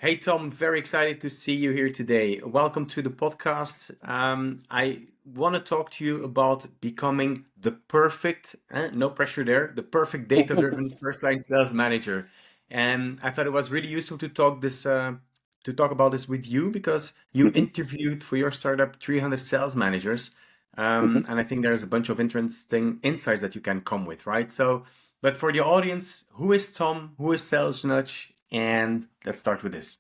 Hey Tom, very excited to see you here today. Welcome to the podcast. I want to talk to you about becoming the perfect, no pressure there, the perfect data-driven first-line sales manager. And I thought it was really useful to talk about this with you because you Mhm, interviewed for your startup 300 sales managers, mhm. and I think there's a bunch of interesting insights that you can come with, right? But for the audience, who is Tom? Who is SalesNudge? And let's start with this.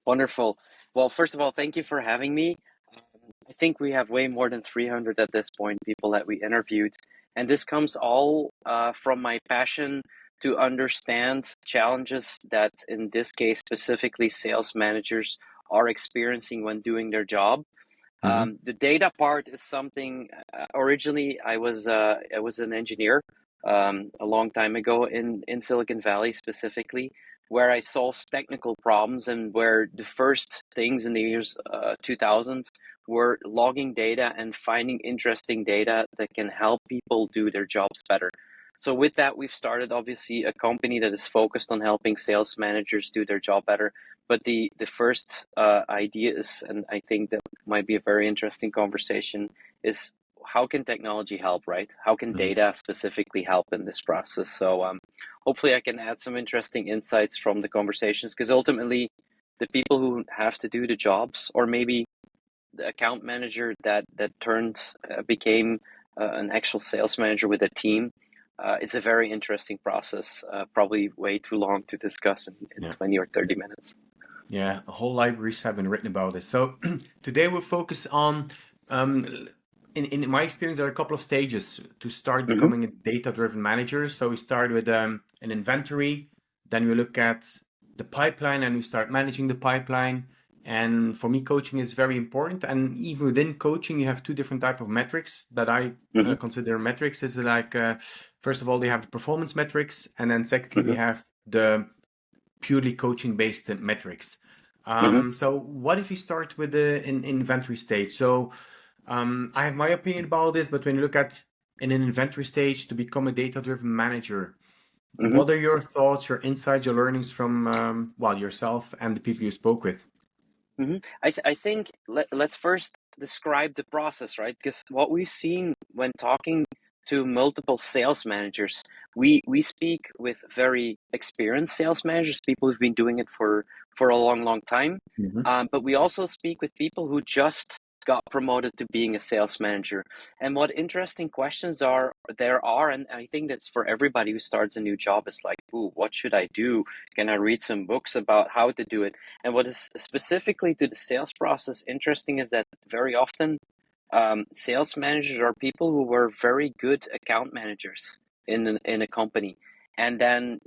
Wonderful. Well, first of all, thank you for having me. Um, I think we have way more than 300 at this point, people that we interviewed. And this comes all from my passion to understand challenges that, in this case, specifically sales managers are experiencing when doing their job. Hmm. The data part is something, originally I was an engineer a long time ago in Silicon Valley specifically, where I solved technical problems and where the first things in the years 2000 were logging data and finding interesting data that can help people do their jobs better. So with that, we've started obviously a company that is focused on helping sales managers do their job better. But the first idea is, and I think that might be a very interesting conversation, is how can technology help, right? How can Hmm. data specifically help in this process? So hopefully I can add some interesting insights from the conversations, because ultimately the people who have to do the jobs, or maybe the account manager that turned became an actual sales manager with a team, is a very interesting process. Probably way too long to discuss in Yeah, 20 or 30 minutes. yeah. Whole libraries have been written about this. So today we'll focus on, um, in my experience, there are a couple of stages to start Hmm. becoming a data-driven manager. So we start with an inventory, then we look at the pipeline, and we start managing the pipeline. And for me, coaching is very important. And even within coaching, you have two different type of metrics that I Hmm. consider metrics. Is like first of all, they have the performance metrics, and then secondly, we Hmm. have the purely coaching based metrics. Hmm. So what if we start with the inventory stage? So I have my opinion about this, but when you look at in an inventory stage to become a data driven manager, Hmm. what are your thoughts, your insights, your learnings from well yourself and the people you spoke with? I think let's first describe the process, right? Because what we've seen when talking to multiple sales managers, we speak with very experienced sales managers, people who've been doing it for a long time. Hmm. But we also speak with people who just got promoted to being a sales manager. And what interesting questions are, and I think that's for everybody who starts a new job, is like, ooh, what should I do? Can I read some books about how to do it? And what is specifically to the sales process interesting is that very often sales managers are people who were very good account managers in a company. And then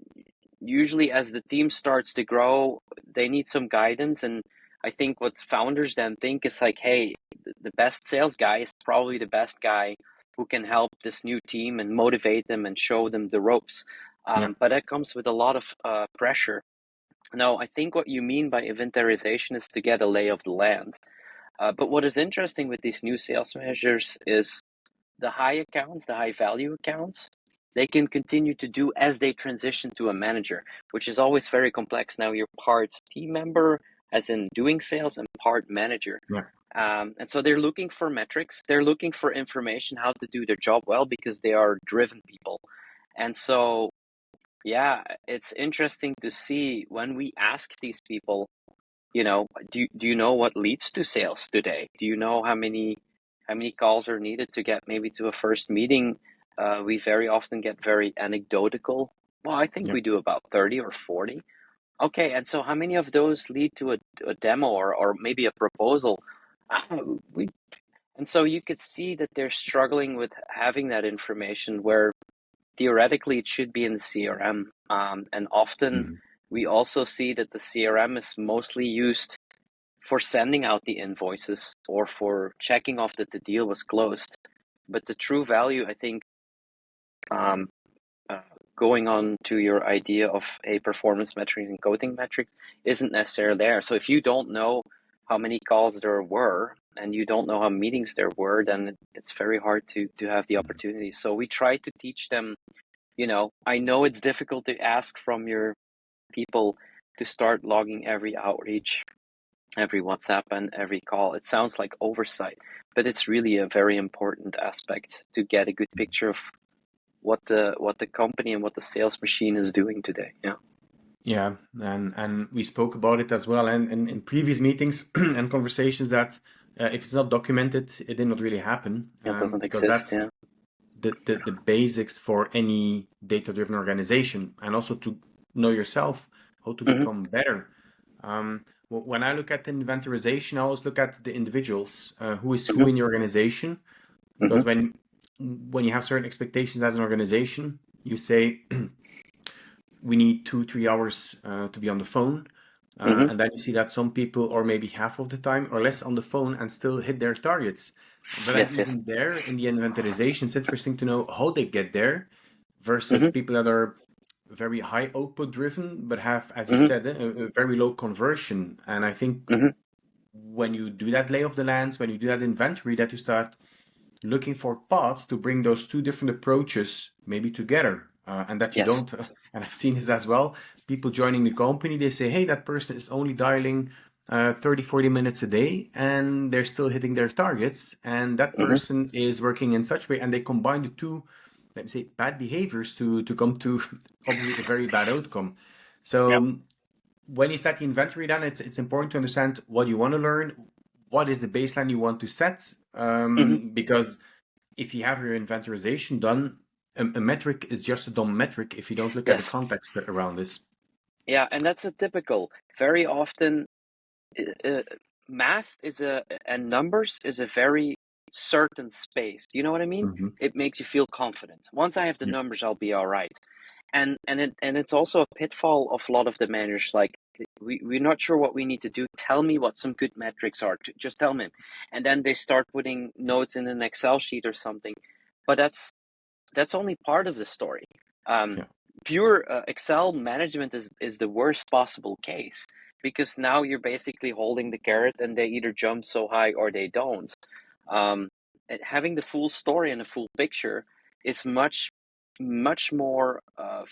usually as the team starts to grow, they need some guidance. And I think what founders then think is like, hey, the best sales guy is probably the best guy who can help this new team and motivate them and show them the ropes. Yeah. But that comes with a lot of pressure. Now, I think what you mean by inventarization is to get a lay of the land. But what is interesting with these new sales managers is the high accounts, the high value accounts, they can continue to do as they transition to a manager, which is always very complex. Now you're part team member, as in doing sales, and part manager. Yeah. And so they're looking for metrics, they're looking for information how to do their job well because they are driven people. And so yeah, it's interesting to see when we ask these people, do you know what leads to sales today? Do you know how many calls are needed to get maybe to a first meeting? We very often get very anecdotal. Well, I think Yeah. we do about 30 or 40. Okay, and so how many of those lead to a demo or maybe a proposal? Uh, we and so you could see that they're struggling with having that information where theoretically it should be in the CRM. And often Hmm. we also see that the CRM is mostly used for sending out the invoices or for checking off that the deal was closed. But the true value, I think, um, uh, going on to your idea of a performance metric and coding metrics, isn't necessarily there. So if you don't know how many calls there were and you don't know how meetings there were, then it's very hard to have the opportunity. So we try to teach them, I know it's difficult to ask from your people to start logging every outreach, every WhatsApp, and every call. It sounds like oversight, but it's really a very important aspect to get a good picture of what the company and what the sales machine is doing today. Yeah, Yeah, and we spoke about it as well, and in previous meetings and conversations that if it's not documented, it did not really happen, it doesn't because exist. that's Yeah. the basics for any data-driven organization, and also to know yourself, how to Mm-hmm, become better. When I look at the inventorization, I always look at the individuals, who is mm-hmm, who in the organization, mm-hmm, because when you have certain expectations as an organization, you say we need 2 3 hours to be on the phone. mm-hmm. And then you see that some people are maybe half of the time or less on the phone and still hit their targets. But then Yes, yes. even there in the inventorization, it's interesting to know how they get there versus Mm-hmm, people that are very high output driven, but have, as you mm-hmm, said, a very low conversion. And I think mm-hmm. when you do that lay of the lands, when you do that inventory, that you start looking for paths to bring those two different approaches maybe together, and that you Yes. don't and I've seen this as well, people joining the company, they say, hey, that person is only dialing 30 40 minutes a day and they're still hitting their targets, and that Mm-hmm. person is working in such way, and they combine the two, let me say, bad behaviors to come to obviously a very bad outcome. So Yep. when you set the inventory down, it's important to understand what you want to learn, what is the baseline you want to set, Mm-hmm. because if you have your inventorization done, a metric is just a dumb metric if you don't look at the Yes. context around this. Yeah, and that's a typical. Very often, uh, math is and numbers is a very certain space. Do you know what I mean? Hmm. It makes you feel confident. Once I have the Yeah. numbers, I'll be all right. And it's also a pitfall of a lot of the managers. Like we're not sure what we need to do. Tell me what some good metrics are. Just tell me, and then they start putting notes in an Excel sheet or something. But that's only part of the story. Um, Yeah. Pure Excel management is the worst possible case, because now you're basically holding the carrot and they either jump so high or they don't. Um, and having the full story and the full picture is much more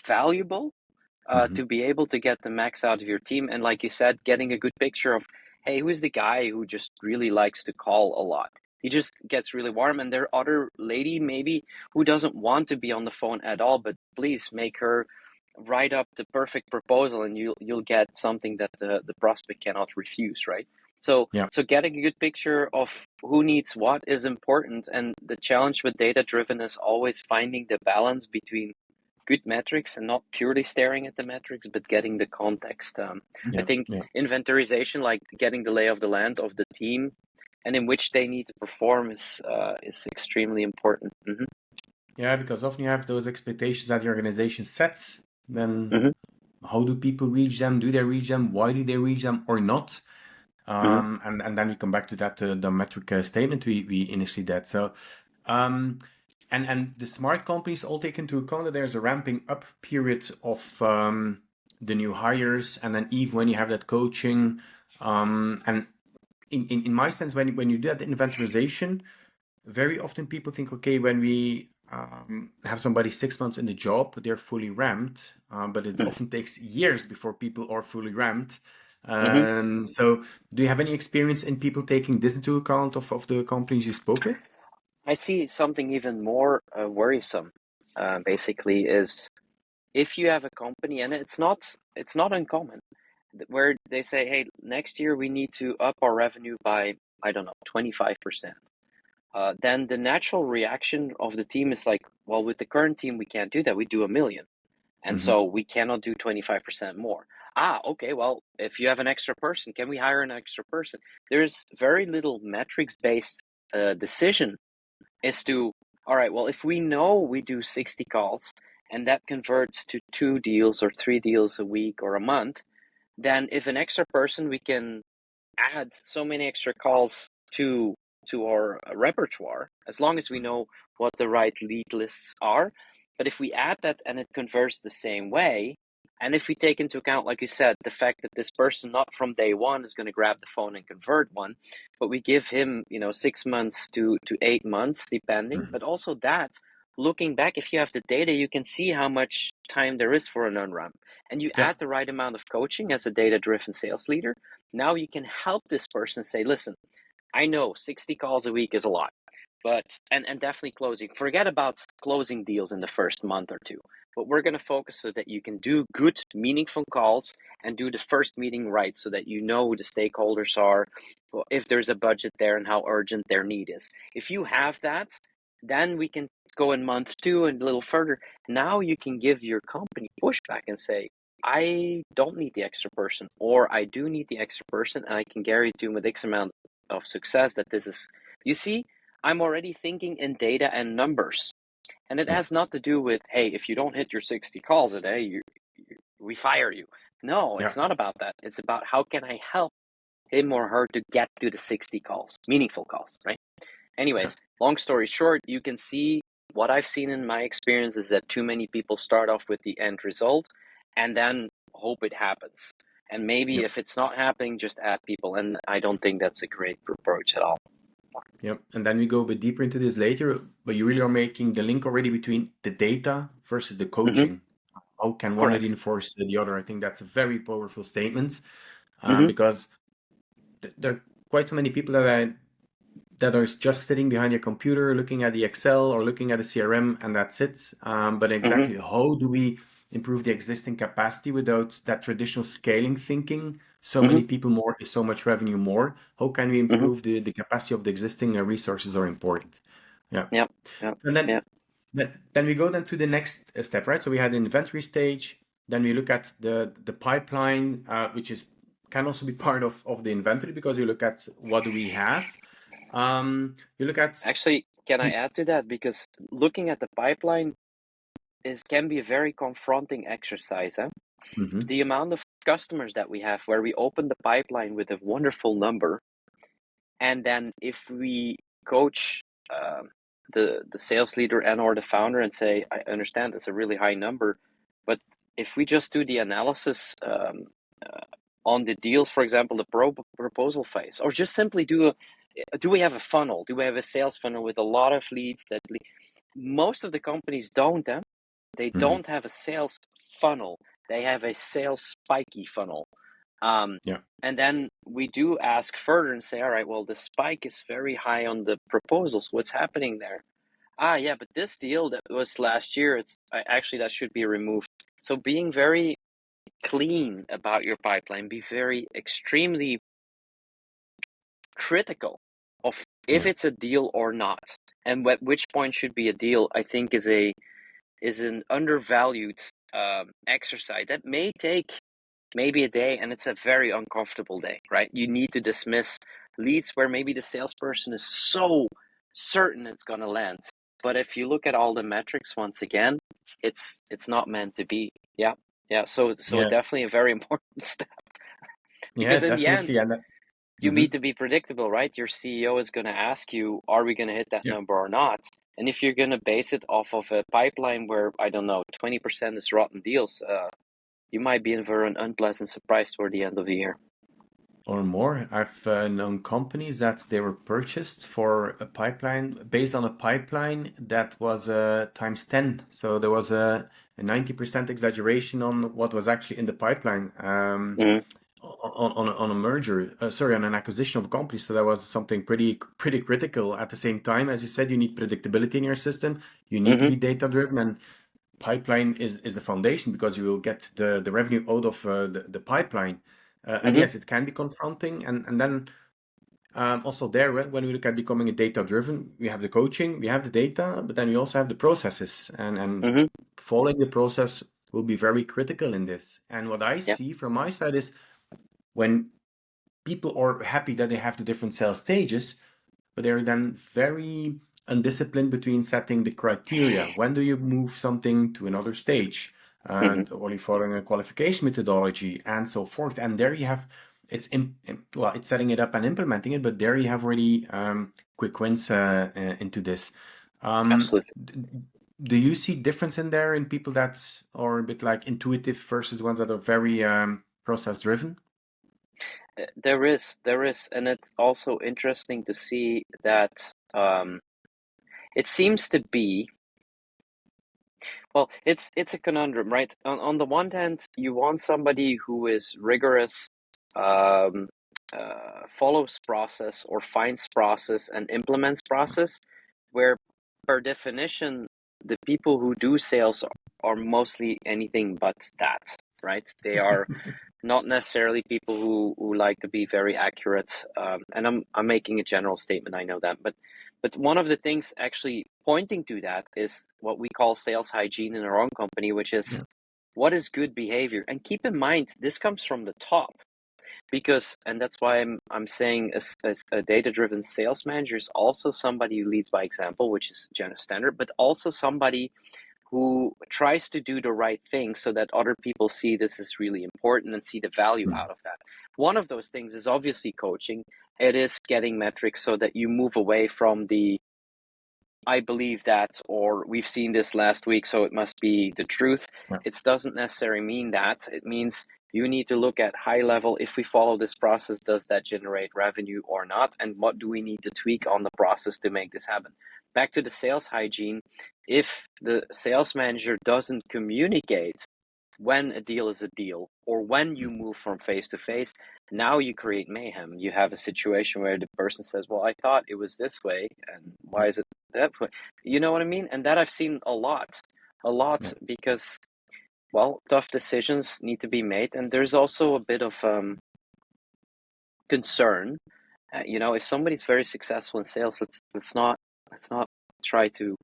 valuable Hmm. to be able to get the max out of your team. And like you said, getting a good picture of, hey, who's the guy who just really likes to call a lot? He just gets really warm, and there other lady maybe who doesn't want to be on the phone at all, but please make her write up the perfect proposal, and you'll get something that the prospect cannot refuse, right? So Yeah. so getting a good picture of who needs what is important, and the challenge with data driven is always finding the balance between good metrics and not purely staring at the metrics, but getting the context. I Yeah. think Yeah. inventorization, like getting the lay of the land of the team and in which they need to perform, is extremely important. Mm-hmm. Yeah, because often you have those expectations that the organization sets. Then Mm-hmm. how do people reach them? Do they reach them? Why do they reach them or not? Mm-hmm. And then we come back to that the metric statement we initially did. So um, and the smart companies all take into account that there's a ramping up period of the new hires, and then even when you have that coaching, and in my sense, when you do that inventorization, very often people think, okay, when we have somebody 6 months in the job, they're fully ramped, but it often takes years before people are fully ramped. Mm-hmm. So do you have any experience in people taking this into account of the companies you spoke with? I see something even more worrisome. Basically, is if you have a company, and it's not uncommon, where they say, hey, next year we need to up our revenue by, I don't know, 25%. Then the natural reaction of the team is like, well, with the current team, we can't do that. We do 1 million. And Hmm. so we cannot do 25% more. Okay, well, if you have an extra person, can we hire an extra person? There's very little metrics based decision as to, all right, well, if we know we do 60 calls and that converts to 2 deals or 3 deals a week or a month, then if an extra person, we can add so many extra calls to our repertoire, as long as we know what the right lead lists are. But if we add that and it converts the same way, and if we take into account, like you said, the fact that this person not from day one is going to grab the phone and convert one, but we give him 6 months to 8 months depending, Hmm. but also that looking back, if you have the data, you can see how much time there is for an on-ramp. And you Yeah. add the right amount of coaching as a data-driven sales leader. Now you can help this person say, listen, I know 60 calls a week is a lot, but and definitely closing. Forget about closing deals in the first month or two. But we're going to focus so that you can do good, meaningful calls and do the first meeting right so that you know who the stakeholders are, if there's a budget there and how urgent their need is. If you have that, then we can go in month two and a little further. Now you can give your company pushback and say, I don't need the extra person, or I do need the extra person, and I can guarantee you with X amount of success that this is, you see, I'm already thinking in data and numbers. And it Yeah. has not to do with, hey, if you don't hit your 60 calls a day, we fire you. No, Yeah. it's not about that. It's about how can I help him or her to get to the 60 calls, meaningful calls, right? Yeah. Anyways, long story short, you can see what I've seen in my experience is that too many people start off with the end result and then hope it happens. And maybe Yeah. if it's not happening, just add people. And I don't think that's a great approach at all. Yep. And then we go a bit deeper into this later, but you really are making the link already between the data versus the Mm-hmm. coaching. How can one Correct. reinforce the other? I think that's a very powerful statement, Mm-hmm. because there are quite so many people that are just sitting behind your computer looking at the Excel or looking at the CRM, and that's it. But Mm-hmm. exactly how do we improve the existing capacity without that traditional scaling thinking? So Mm-hmm. many people more is so much revenue more. How can we Mm-hmm. improve the capacity of the existing resources are important. Yeah. Yep. Yep. And then Yep. then we go then to the next step, right? So we had the inventory stage. Then we look at the pipeline, which is can also be part of the inventory, because you look at what do we have. You look at. Actually, can I add to that? Because looking at the pipeline can be a very confronting exercise. Huh? Mhm. The amount of customers that we have where we open the pipeline with a wonderful number, and then if we coach the sales leader and or the founder and say, I understand it's a really high number, but if we just do the analysis uh, on the deals, for example, the proposal phase, or just simply do we have a funnel? Do we have a sales funnel with a lot of leads that most of the companies don't? They Mhm. don't have a sales funnel. They have a sales spiky funnel. Um, Yeah. and then we do ask further and say, all right, well, the spike is very high on the proposals. What's happening there? Ah, yeah, but this deal that was last year, actually that should be removed. So being very clean about your pipeline, be very extremely critical of if Yeah. it's a deal or not, and at which point should be a deal. I think is an undervalued exercise that may take maybe a day, and it's a very uncomfortable day, right? You need to dismiss leads where maybe the salesperson is so certain it's going to land. But if you look at all the metrics once again, it's not meant to be. Yeah. Yeah. So Yeah. definitely a very important step, Yeah. because in the end, Definitely. And that, you need mhm. to be predictable, right? Your CEO is going to ask you, are we going to hit that Yeah. number or not? And if you're going to base it off of a pipeline where, I don't know, 20% is rotten deals, you might be in for an unpleasant surprise toward the end of the year. Or more. I've known companies that they were purchased for a pipeline based on a pipeline that was times 10. So there was a 90% exaggeration on what was actually in the pipeline, Mm-hmm. on a merger, sorry, on an acquisition of a company. So that was something pretty critical. At the same time, as you said, you need predictability in your system. You need to Mm-hmm. be data driven, and pipeline is the foundation, because you will get the revenue out of the pipeline. And Mm-hmm. yes, it can be confronting. And then also there, when we look at becoming a data driven, we have the coaching, we have the data, but then we also have the processes. And Mm-hmm. following the process will be very critical in this. And what I Yeah. see from my side is when people are happy that they have the different sales stages, but they're then very undisciplined between setting the criteria. When do you move something to another stage? Mm-hmm. Or you following a qualification methodology and so forth. And there you have well, it's setting it up and implementing it, but there you have already quick wins into this. Um, Absolutely. do you see difference in there in people that are a bit like intuitive versus the ones that are very process driven? There is, and it's also interesting to see that it seems to be. Well, it's a conundrum, right? On the one hand, you want somebody who is rigorous, um, follows process or finds process and implements process, where per definition, the people who do sales are mostly anything but that, right? They are not necessarily people who like to be very accurate. And I'm making a general statement. I know that, but one of the things actually pointing to that is what we call sales hygiene in our own company, which is Yeah. what is good behavior. And keep in mind, this comes from the top because, and that's why I'm saying as a data-driven sales manager is also somebody who leads by example, which is general standard, but also somebody who tries to do the right thing so that other people see this is really important and see the value Mm. out of that. One of those things is obviously coaching. It is getting metrics so that you move away from the I believe that, or we've seen this last week, so it must be the truth. Yeah. It doesn't necessarily mean that. It means you need to look at high level. If we follow this process, does that generate revenue or not? And what do we need to tweak on the process to make this happen? Back to the sales hygiene. If the sales manager doesn't communicate when a deal is a deal or when you move from face to face, now you create mayhem. You have a situation where the person says, well, I thought it was this way, and why is it that way? You know what I mean? And that I've seen a lot Yeah. because, well, tough decisions need to be made. And there's also a bit of concern. If somebody's very successful in sales, let's not try to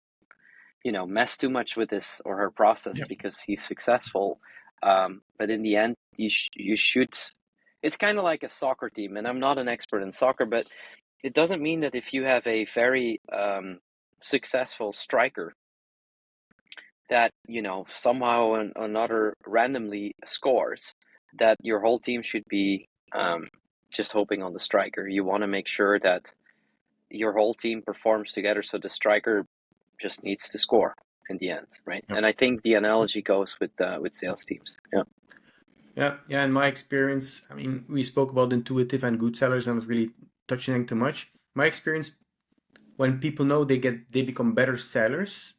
mess too much with his or her process Yeah. because he's successful. But in the end, you should. It's kind of like a soccer team, and I'm not an expert in soccer, but it doesn't mean that if you have a very successful striker that somehow or another randomly scores, that your whole team should be just hoping on the striker. You want to make sure that your whole team performs together, so the striker just needs to score in the end, right? Yeah. And I think the analogy goes with sales teams. Yeah. Yeah, yeah. In my experience, I mean, we spoke about intuitive and good sellers, and was really touching too much. My experience, when people know they become better sellers,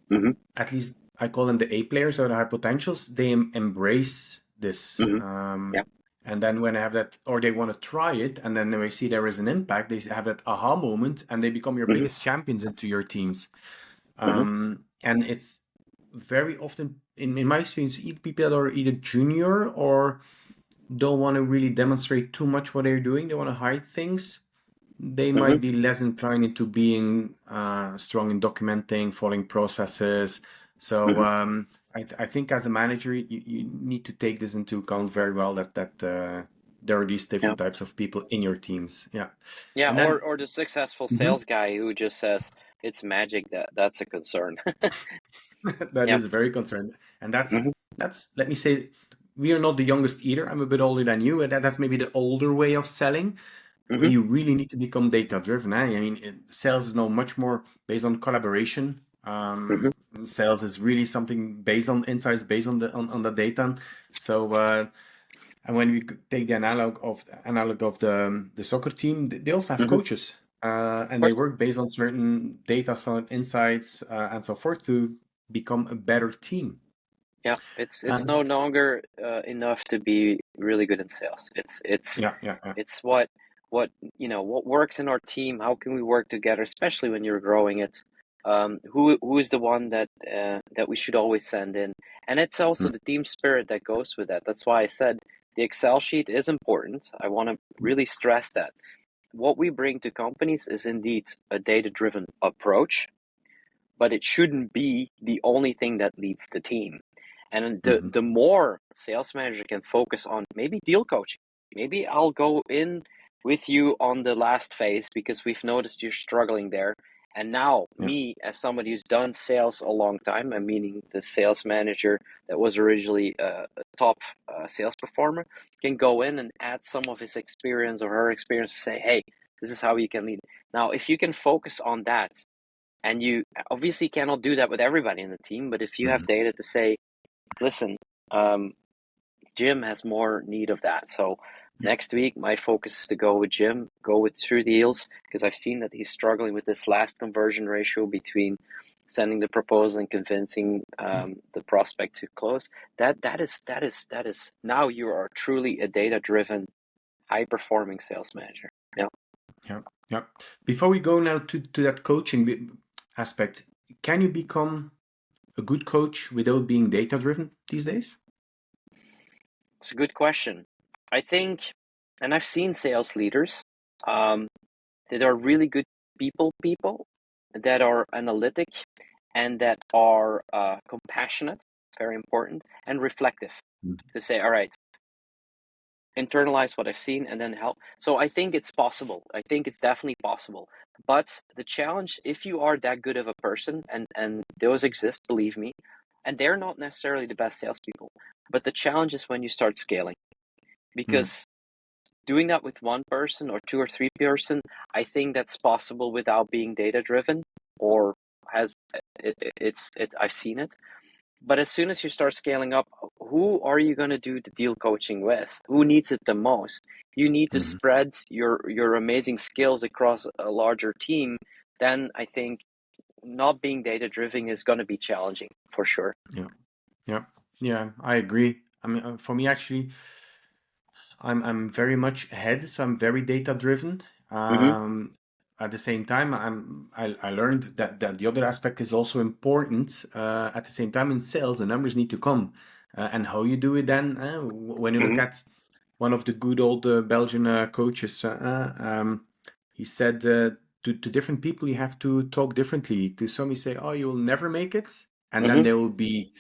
Mm-hmm. at least I call them the A players or the high potentials, they embrace this. Mm-hmm. Yeah. And then when they have that, or they want to try it, and then they see there is an impact, they have that aha moment, and they become your Mm-hmm. biggest champions into your teams. Mm-hmm. And it's very often, in my experience, people that are either junior or don't want to really demonstrate too much what they're doing. They want to hide things. They Mm-hmm. might be less inclined into being strong in documenting, following processes. So Mm-hmm. I think as a manager, you need to take this into account very well that there are these Yeah. different types of people in your teams. Yeah, Yeah. and then Or the successful Mhm. sales guy who just says it's magic. That's a concern. that Yeah. is very concerned, and Mm-hmm. that's let me say, we are not the youngest either. I'm a bit older than you, and that's maybe the older way of selling, where Mm-hmm. you really need to become data driven. I mean, sales is now much more based on collaboration. Mm-hmm. Sales is really something based on insights, based on on the data. So, and when we take the analog of the soccer team, they also have Mm-hmm. Of coaches, and they course. work based on certain data, some insights, and so forth to become a better team. Yeah. It's no And longer enough to be really good in sales. yeah, yeah, yeah. It's what what works in our team. How can we work together, especially when you're growing it? Who is the one that we should always send in? And it's also Mm, the team spirit that goes with that. That's why I said the Excel sheet is important. I want to really stress that. What we bring to companies is indeed a data-driven approach, but it shouldn't be the only thing that leads the team. And mhm, the more sales manager can focus on maybe deal coaching, maybe I'll go in with you on the last phase because we've noticed you're struggling there. And now, yeah, me, as somebody who's done sales a long time, I'm meaning the sales manager that was originally a top sales performer, can go in and add some of his experience or her experience to say, hey, this is how you can lead. Now, if you can focus on that, and you obviously cannot do that with everybody in the team, but if you have mhm, data to say, listen, Jim has more need of that. So Next week, my focus is to go with Jim, go with 2 deals, because I've seen that he's struggling with this last conversion ratio between sending the proposal and convincing the prospect to close. That is now you are truly a data-driven, high-performing sales manager. Yeah. Yeah, yeah. Before we go now to that coaching aspect, can you become a good coach without being data-driven these days? It's a good question. I think, and I've seen sales leaders um, that are really good people that are analytic and that are compassionate, very important, and reflective Mm. to say, all right, internalize what I've seen and then help. So I think it's possible. I think it's definitely possible. But the challenge, if you are that good of a person, and those exist, believe me, and they're not necessarily the best salespeople, but the challenge is when you start scaling, Yeah. because doing that with one person or 2 or 3 person, I think that's possible without being data driven, or has I've seen it. But as soon as you start scaling up, who are you going to do the deal coaching with? Who needs it the most? You need to Mhm. spread your amazing skills across a larger team. Then I think not being data driven is going to be challenging for sure. Yeah, yeah, yeah. I agree. I mean, for me, actually, I'm very much ahead, so I'm very data driven. Mm-hmm, At the same time, I learned that the other aspect is also important. At the same time, in sales, the numbers need to come, and how you do it then. When you look mm-hmm, at one of the good old Belgian coaches, he said to different people, you have to talk differently. To some, you say, "Oh, you will never make it," and then mm-hmm, they will be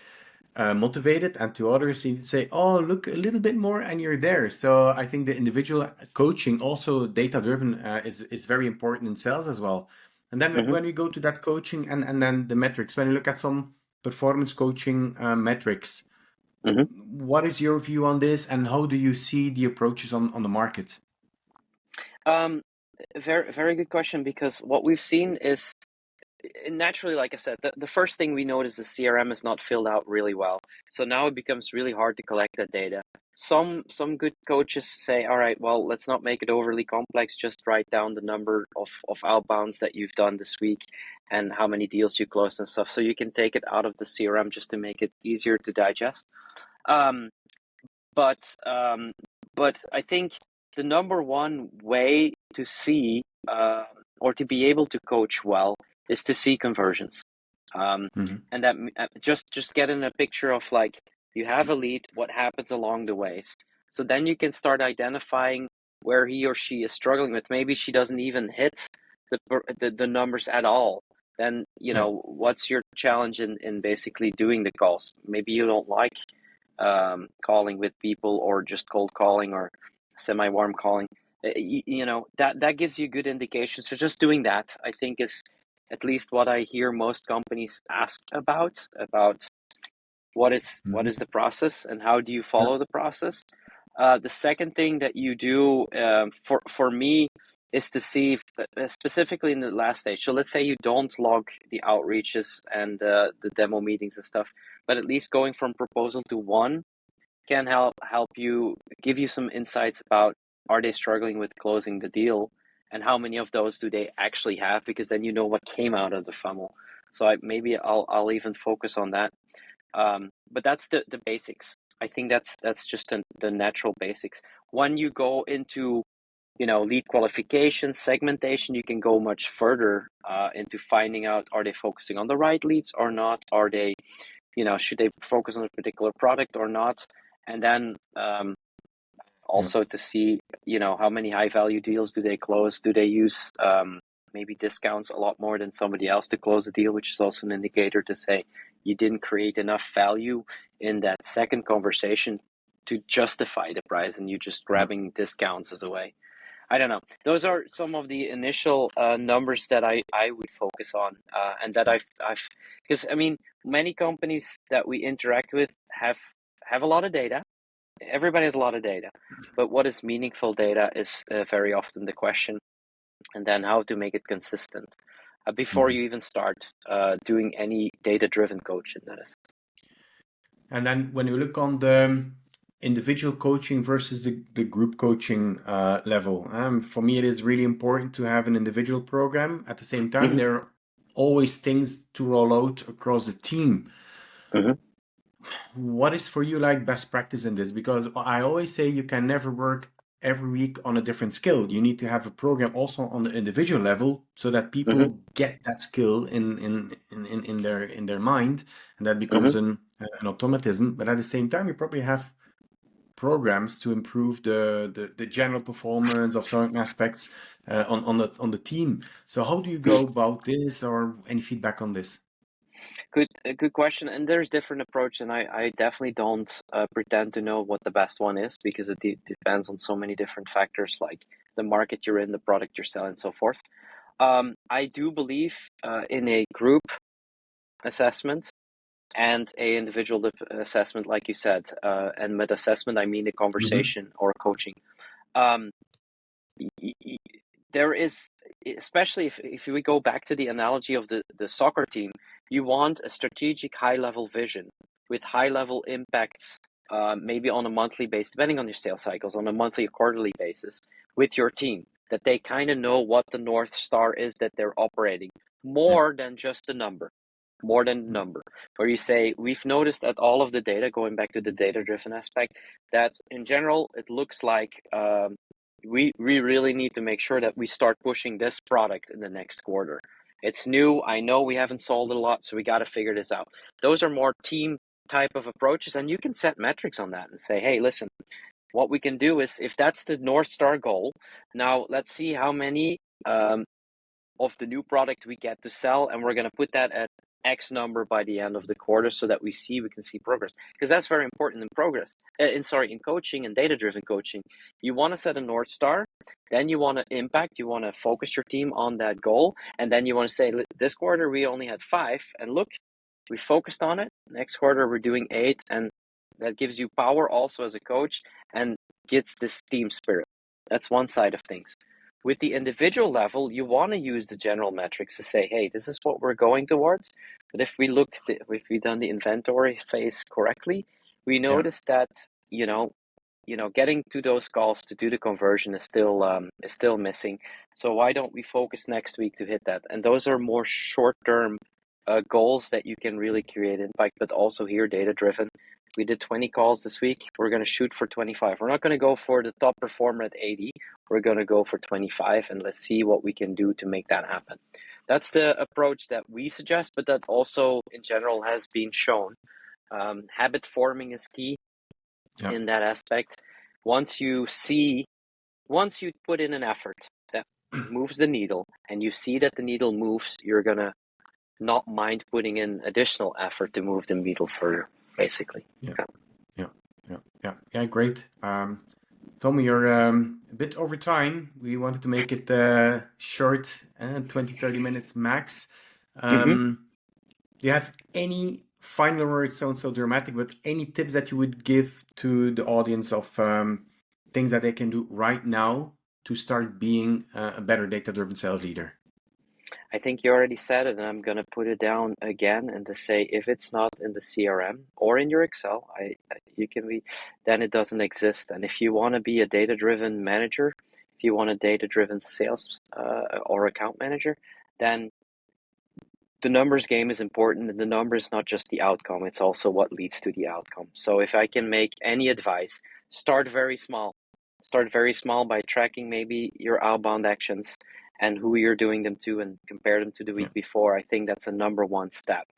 motivated, and to others you say, oh, look a little bit more and you're there. So I think the individual coaching, also data driven, is very important in sales as well. And then mm-hmm, when we go to that coaching and then the metrics, when you look at some performance coaching metrics, mm-hmm. what is your view on this, and how do you see the approaches on the market? Um, very good question, because what we've seen is naturally, like I said, the first thing we notice is CRM is not filled out really well. So now it becomes really hard to collect that data. Some good coaches say, all right, well, let's not make it overly complex. Just write down the number of outbounds that you've done this week and how many deals you closed and stuff. So you can take it out of the CRM just to make it easier to digest. Um, but um, but I think the number one way to see or to be able to coach well is to see conversions, Hmm. and that just getting a picture of, like, you have a lead, what happens along the ways. So then you can start identifying where he or she is struggling with. Maybe she doesn't even hit the numbers at all. Then, Yeah, what's your challenge in basically doing the calls? Maybe you don't like calling with people, or just cold calling, or semi-warm calling. That gives you good indication. So just doing that, I think, is at least what I hear most companies ask about what is hmm, the process and how do you yeah, follow the process. The second thing that you do, for me, is to see specifically in the last stage. So let's say you don't log the outreaches and the demo meetings and stuff, but at least going from proposal to one can help you, give you some insights about, are they struggling with closing the deal, and how many of those do they actually have, because then you know what came out of the funnel. So maybe I'll even focus on that. But that's the basics. I think that's just the natural basics. When you go into lead qualification, segmentation, you can go much further into finding out, are they focusing on the right leads or not? Are they, should they focus on a particular product or not? And then yeah, also to see, how many high value deals do they close? Do they use maybe discounts a lot more than somebody else to close a deal, which is also an indicator to say you didn't create enough value in that second conversation to justify the price, and you just yeah, grabbing discounts as a way. I don't know. Those are some of the initial numbers that I would focus on, and that yeah. I've because I mean, many companies that we interact with have a lot of data. Everybody has a lot of data, but what is meaningful data is very often the question, and then how to make it consistent before Mhm. you even start doing any data-driven coaching. That is. And then when you look on the individual coaching versus the group coaching level. For me, it is really important to have an individual program. At the same time, Hmm. there are always things to roll out across the team. Hmm. What is for you like best practice in this? Because I always say you can never work every week on a different skill. You need to have a program also on the individual level so that Hmm. people get that skill in their mind, and that becomes Hmm. an automatism. But at the same time, you probably have programs to improve the general performance of certain aspects on the team. So how do you go about this, or any feedback on this? Good question. And there's different approach, and I definitely don't pretend to know what the best one is because it depends on so many different factors like the market you're in, the product you're selling, and so forth. I do believe in a group assessment and a individual assessment, like you said. And with assessment, I mean a Hmm. conversation or coaching. Um, there is, especially if we go back to the analogy of the soccer team, you want a strategic high level vision with high level impacts, maybe on a monthly basis, depending on your sales cycles, on a monthly or quarterly basis with your team, that they kind of know what the North Star is that they're operating Yeah. more than just a number. More than number, where you say, we've noticed that all of the data, going back to the data driven aspect, that in general, it looks like we really need to make sure that we start pushing this product in the next quarter. It's new. I know we haven't sold it a lot, so we got to figure this out. Those are more team type of approaches, and you can set metrics on that and say, hey, listen, what we can do is if that's the North Star goal, now let's see how many of the new product we get to sell, and we're going to put that at X number by the end of the quarter so that we can see progress, because that's very important in progress in coaching and data driven coaching. You want to set a North Star, then you want to impact, you want to focus your team on that goal, and then you want to say, this quarter we only had 5, and look, we focused on it. Next quarter we're doing 8, and that gives you power also as a coach and gets this team spirit. That's one side of things. With the individual level, you want to use the general metrics to say, hey, this is what we're going towards. But if we've done the inventory phase correctly, we Yeah. notice that getting to those goals to do the conversion is still missing. So why don't we focus next week to hit that? And those are more short term goals that you can really create impact, but also here data driven. We did 20 calls this week. We're going to shoot for 25. We're not going to go for the top performer at 80. We're going to go for 25, and let's see what we can do to make that happen. That's the approach that we suggest, but that also in general has been shown. Habit forming is key Yeah. in that aspect. Once you put in an effort that moves the needle and you see that the needle moves, you're going to not mind putting in additional effort to move the needle further, basically. Yeah. Yeah. Yeah. Yeah. Yeah. Yeah. Great. Tommy, you're a bit over time. We wanted to make it short, 20, 30 minutes max. Mm-hmm. Do you have any final words? Sounds so dramatic, but any tips that you would give to the audience of things that they can do right now to start being a better data-driven sales leader? I think you already said it, and I'm going to put it down again and to say if it's not in the CRM or in your Excel, then it doesn't exist. And if you want to be a data-driven manager, if you want a data-driven sales or account manager, then the numbers game is important, and the number is not just the outcome, it's also what leads to the outcome. So if I can make any advice, start very small. Start very small by tracking maybe your outbound actions and who you're doing them to and compare them to the Yeah. week before. I think that's a number one step.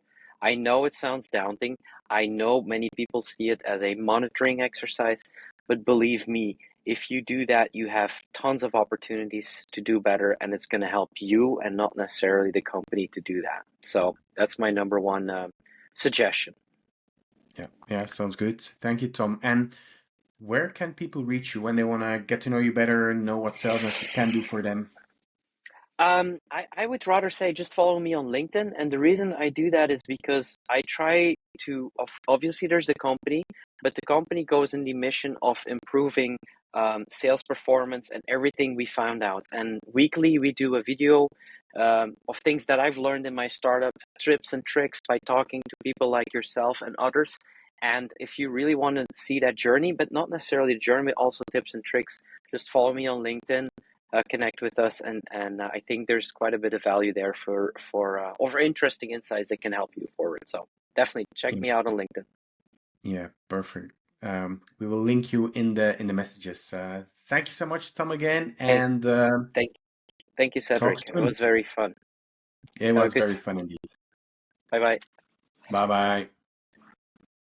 I know it sounds daunting. I know many people see it as a monitoring exercise, but believe me, if you do that, you have tons of opportunities to do better, and it's going to help you and not necessarily the company to do that. So that's my number one suggestion. Yeah. Yeah. Sounds good. Thank you, Tom. And where can people reach you when they want to get to know you better and know what sales can do for them? I would rather say just follow me on LinkedIn. And the reason I do that is because I try to, obviously, there's the company, but the company goes in the mission of improving sales performance and everything we found out. And weekly, we do a video of things that I've learned in my startup, tips and tricks by talking to people like yourself and others. And if you really want to see that journey, but not necessarily the journey, but also tips and tricks, just follow me on LinkedIn, connect with us, and I think there's quite a bit of value there for interesting insights that can help you forward. So definitely check Yeah, me out on LinkedIn. yeah, perfect. We will link you in the messages. Thank you so much, Tom, again, Hey, and thank you, talk Cedric. It soon. was very fun. It Have a was good. very fun indeed. Bye bye. Bye bye.